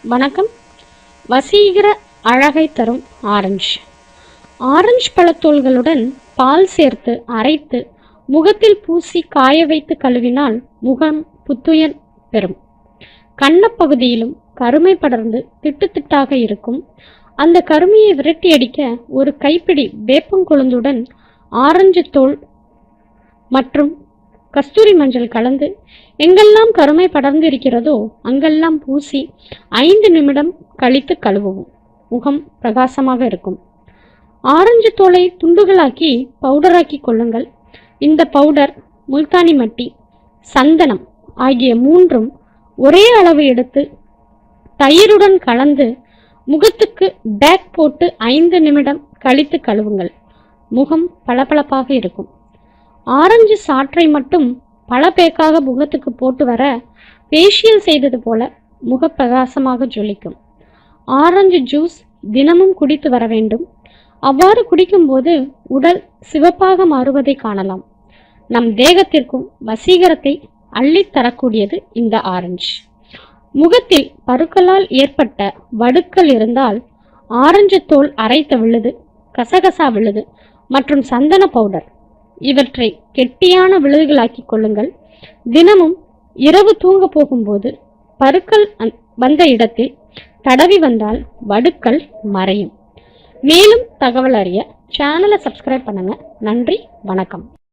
வணக்கம். வசீகர அழகை தரும் ஆரஞ்சு. ஆரஞ்சு பழத்தோல்களுடன் பால் சேர்த்து அரைத்து முகத்தில் பூசி காய வைத்து கழுவினால் முகம் புத்துயிர் பெறும். கன்னப்பகுதியிலும் கருமை படர்ந்து திட்டு திட்டாக இருக்கும். அந்த கருமையை விரட்டி அடிக்க ஒரு கைப்பிடி வேப்பங்கொழுந்துடன் ஆரஞ்சு தோல் மற்றும் கஸ்தூரி மஞ்சள் கலந்து எங்கெல்லாம் கருமை படர்ந்து இருக்கிறதோ அங்கெல்லாம் பூசி 5 நிமிடம் கழித்து கழுவவும். முகம் பிரகாசமாக இருக்கும். ஆரஞ்சு தோலை துண்டுகளாக்கி பவுடராக்கி கொள்ளுங்கள். இந்த பவுடர், முல்தானி மட்டி, சந்தனம் ஆகிய 3ம் ஒரே அளவு எடுத்து தயிருடன் கலந்து முகத்துக்கு பேக் போட்டு 5 நிமிடம் கழித்து கழுவுங்கள். முகம் பளபளப்பாக இருக்கும். ஆரஞ்சு சாற்றை மட்டும் பல பேக்காக முகத்துக்கு போட்டு வர ஃபேஷியல் செய்தது போல முகப்பிரகாசமாக ஜொலிக்கும். ஆரஞ்சு ஜூஸ் தினமும் குடித்து வர வேண்டும். அவ்வாறு குடிக்கும்போது உடல் சிவப்பாக மாறுவதை காணலாம். நம் தேகத்திற்கும் வசீகரத்தை அள்ளித் தரக்கூடியது இந்த ஆரஞ்சு. முகத்தில் பருக்களால் ஏற்பட்ட வடுக்கள் இருந்தால் ஆரஞ்சு தோல் அரைத்த விழுது, கசகசா விழுது மற்றும் சந்தன பவுடர் இவற்றை கெட்டியான விழுதுகளாக்கி கொள்ளுங்கள். தினமும் இரவு தூங்க போகும்போது பருக்கள் வந்த இடத்தில் தடவி வந்தால் வடுக்கள் மறையும். மேலும் தகவல் அறிய சேனலை சப்ஸ்கிரைப் பண்ணுங்க. நன்றி, வணக்கம்.